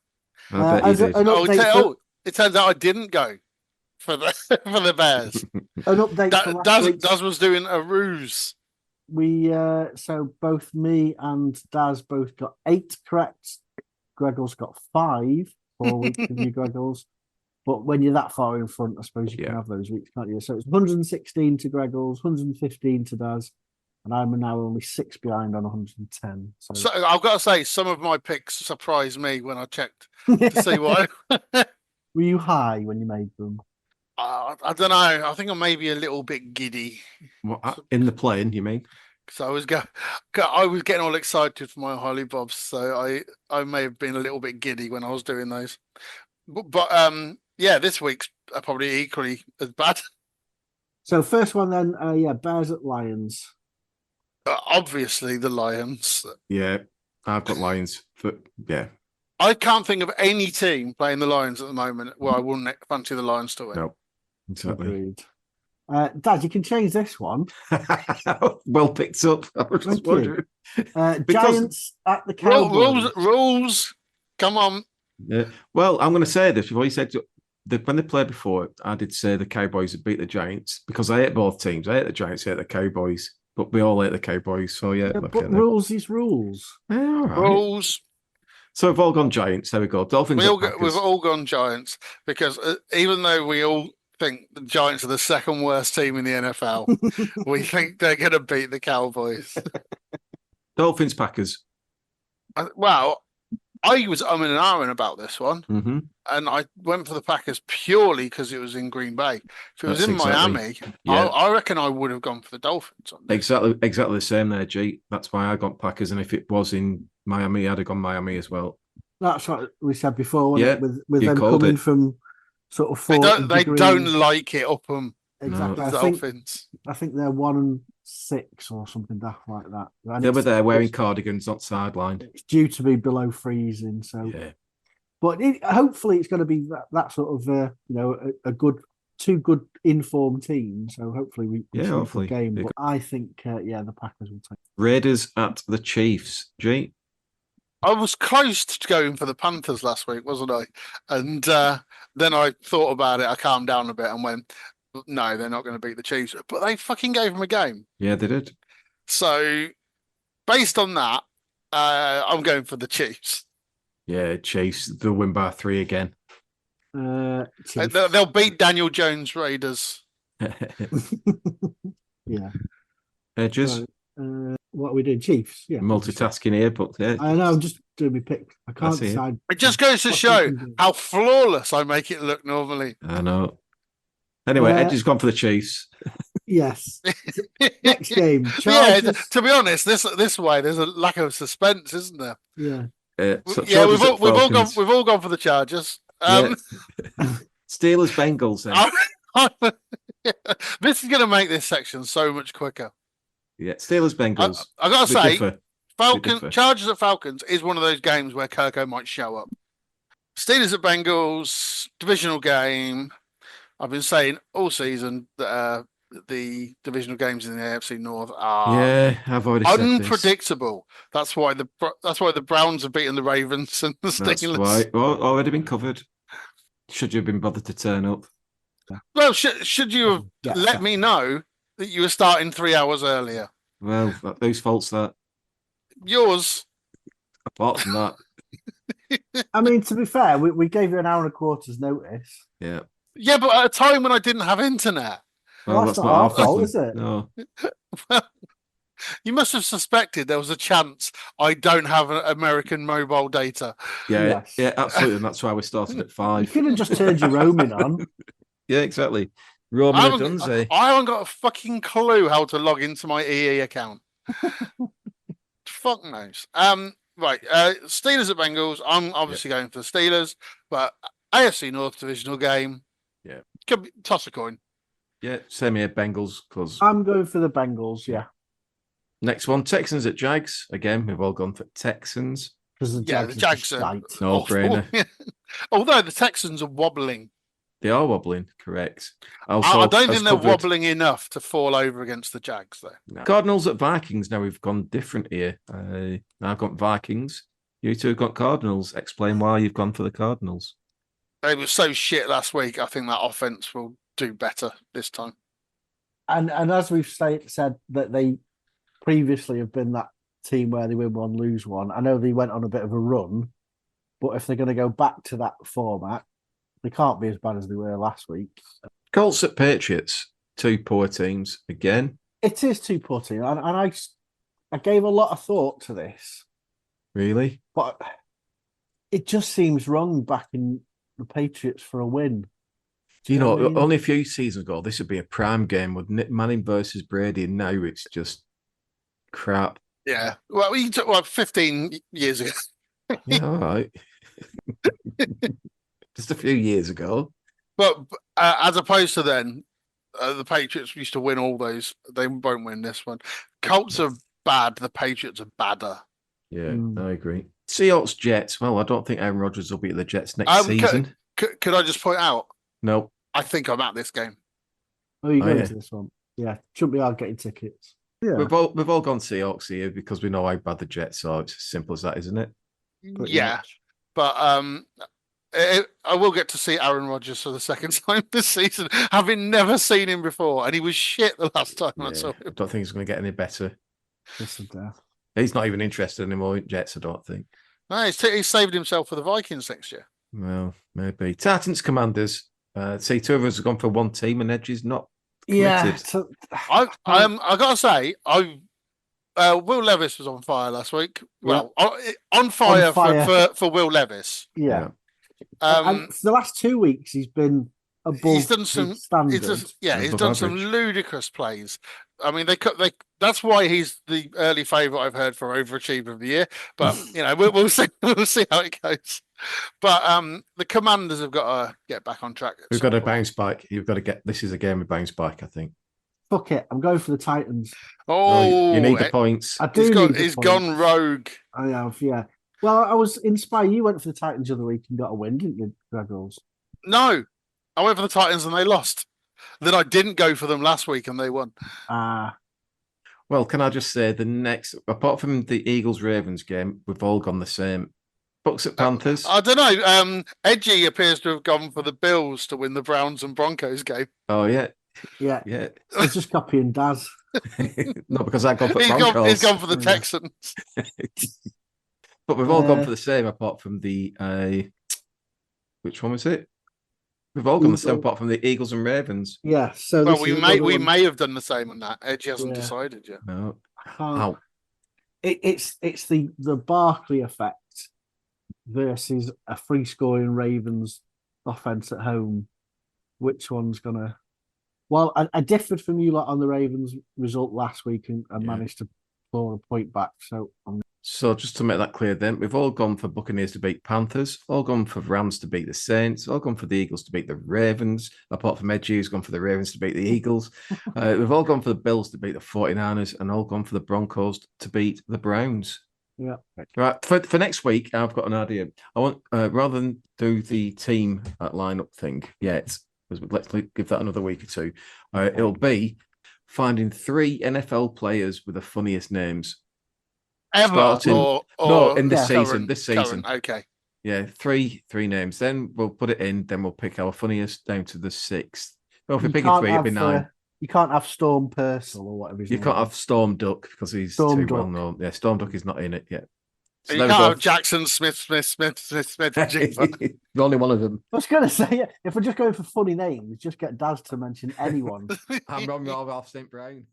I bet you did. It turns out I didn't go. for the for the Bears. An update for last week. Daz was doing a ruse. So both me and Daz both got 8 correct. Greggles got 5 for weeks of you, Greggles. But when you're that far in front, I suppose you can have those weeks, can't you? So it's 116 to Greggles, 115 to Daz, and I'm now only 6 behind on 110. So I've got to say, some of my picks surprised me when I checked to see why. Were you high when you made them? I don't know. I think I'm maybe a little bit giddy. What, in the plane, you mean? Because I was getting all excited for my Holly Bobs, so I may have been a little bit giddy when I was doing those. But yeah, this week's are probably equally as bad. So first one then, Bears at Lions. Obviously the Lions. Yeah, I've got Lions. Yeah. I can't think of any team playing the Lions at the moment where I wouldn't fancy the Lions to win. No, exactly. Agreed. Dad, you can change this one. Well picked up. I was just wondering. Giants at the Cowboys. Rules. Come on. Yeah. Well, I'm going to say this. Before you said when they played before, I did say the Cowboys would beat the Giants because I hate both teams. I hate the Giants, I hate the Cowboys, but we all hate the Cowboys. So yeah, but rules is rules. Yeah, all right. Rules. So we've all gone Giants. There we go. Dolphins. We've all gone Giants because even though we all think the Giants are the second worst team in the NFL, we think they're going to beat the Cowboys. Dolphins, Packers. Well, I was umming and ahhing about this one, and I went for the Packers purely because it was in Green Bay. If it was in Miami, I reckon I would have gone for the Dolphins. Exactly the same there, G. That's why I got Packers, and if it was in Miami, I'd have gone Miami as well. That's what we said before, wasn't it? With them coming from sort of 40 they don't like it up them. Exactly. No. Dolphins. I think they're 1-6 or something daft like that. And they were there wearing cardigans, not sidelined. It's due to be below freezing, so. Yeah. But hopefully it's going to be that sort of a good, 2 good informed teams. So hopefully we see a good game. But I think the Packers will take. Raiders at the Chiefs. G. I was close to going for the Panthers last week, wasn't I? And then I thought about it. I calmed down a bit and went, no, they're not going to beat the Chiefs. But they fucking gave them a game. Yeah, they did. So, based on that, I'm going for the Chiefs. Yeah, Chiefs. They'll win by 3 again. They'll beat Daniel Jones' Raiders. Yeah. Edges. What we did, Chiefs. Yeah. Multitasking here, but yeah. I know. I'm just doing my pick. I can't decide. It just goes to show how flawless I make it look normally. I know. Anyway, Edge has gone for the Chiefs. Yes. Next game. Chargers. Yeah, to be honest, this way there's a lack of suspense, isn't there? Yeah. We've all gone for the Chargers. Steelers, Bengals. Then. This is going to make this section so much quicker. Yeah, Steelers, Bengals. I got to say, Chargers at Falcons is one of those games where Kirko might show up. Steelers at Bengals, divisional game. I've been saying all season that the divisional games in the AFC North are I've already said unpredictable. That's why the Browns have beaten the Ravens and the Steelers. That's why. Already been covered. Should you have been bothered to turn up? Well, should you have let me know that you were starting 3 hours earlier? Well, whose fault's that? Yours. Apart from that. I mean, to be fair, we gave you an hour and a quarter's notice. Yeah. Yeah, but at a time when I didn't have internet. Well, that's not our fault, is it? No. Well, you must have suspected there was a chance I don't have American mobile data. Yeah, yeah, absolutely. And that's why we started at 5. You could have just turned your roaming on. Yeah, exactly. Roaming I haven't got a fucking clue how to log into my EE account. Fuck knows. Right. Steelers at Bengals. I'm obviously going for the Steelers, but AFC North divisional game. Yeah. Could be, toss a coin. Yeah, same here, Bengals. Cause I'm going for the Bengals, yeah. Next one, Texans at Jags. Again, we've all gone for Texans. Because the Jags are no-brainer. Although the Texans are wobbling. They are wobbling, correct. Also, I don't think they're wobbling enough to fall over against the Jags, though. No. Cardinals at Vikings. Now we've gone different here. I've got Vikings. You two have got Cardinals. Explain why you've gone for the Cardinals. They were so shit last week. I think that offense will do better this time. And as we've said that they previously have been that team where they win one, lose one. I know they went on a bit of a run, but if they're going to go back to that format, they can't be as bad as they were last week. Colts at Patriots, 2 poor teams again. It is 2 poor teams, and I gave a lot of thought to this. Really? But it just seems wrong backing the Patriots for a win. You know, only a few seasons ago, this would be a prime game, wouldn't it? Manning versus Brady, and now it's just crap. Yeah. Well, 15 years ago. Yeah, all right. Just a few years ago. But as opposed to then, the Patriots used to win all those. They won't win this one. Colts are bad. The Patriots are badder. Yeah, I agree. Seahawks, Jets. Well, I don't think Aaron Rodgers will be at the Jets next season. Could I just point out? No. I think I'm at this game. Oh, you're going to this one? Yeah. Shouldn't be hard getting tickets. Yeah. We've all gone Seahawks here because we know how bad the Jets are. It's as simple as that, isn't it? Pretty much. But I will get to see Aaron Rodgers for the second time this season, having never seen him before, and he was shit the last time I saw him. I don't think he's going to get any better. Death. He's not even interested anymore in Jets, I don't think. No, he's saved himself for the Vikings next year. Well, maybe. Titans, Commanders. See, 2 of us have gone for one team, and Edgy's not committed. Yeah. So, I gotta say, Will Levis was on fire last week. Well, on fire. For Will Levis. Yeah. And for the last 2 weeks, he's been above. He's done some standard. He's done some ludicrous plays. I mean, that's why he's the early favourite I've heard for overachiever of the year. But we'll see. We'll see how it goes. But the Commanders have got to get back on track. We've got to bounce back. You've got to get. This is a game of bounce back, I think. Fuck it, I'm going for the Titans. Oh, you need the points. I do. He's gone rogue. I have, yeah. Well, I was inspired. You went for the Titans the other week and got a win, didn't you, Greggles? No, I went for the Titans and they lost. Then I didn't go for them last week and they won. Well, can I just say the next, apart from the Eagles-Ravens game, we've all gone the same. Bucks at Panthers. I don't know. Edgy appears to have gone for the Bills to win the Browns and Broncos game. Oh, yeah. Yeah. He's just copying Daz. No, because I gone for Broncos. He's gone for the Texans. But we've all gone for the same, apart from the which one was it? We've all gone the same, apart from the Eagles and Ravens. Yeah. So we may have done the same on that. Edgy hasn't decided yet. No. It's the Barkley effect versus a free scoring Ravens offense at home. Which one's gonna? Well, I differed from you on the Ravens result last week and managed to claw a point back. So just to make that clear then, we've all gone for Buccaneers to beat Panthers, all gone for Rams to beat the Saints, all gone for the Eagles to beat the Ravens, apart from Edgy, who's gone for the Ravens to beat the Eagles. We've all gone for the Bills to beat the 49ers and all gone for the Broncos to beat the Browns. Yeah. Right. For next week, I've got an idea. I want, rather than do the team lineup thing yet, let's give that another week or two. It'll be finding 3 NFL players with the funniest names. Ever in this season. This season. Current, okay. Yeah, three names. Then we'll put it in. Then we'll pick our funniest down to the 6th. Well, if we pick a 3, it'd be 9. You can't have Storm Purcell or whatever. You can't have Storm Duck because he's too well known. Yeah, Storm Duck is not in it yet. So you can't have Jackson Smith. The only one of them. I was going to say, if we're just going for funny names, just get Daz to mention anyone. I'm Ron Ralph St. Brown.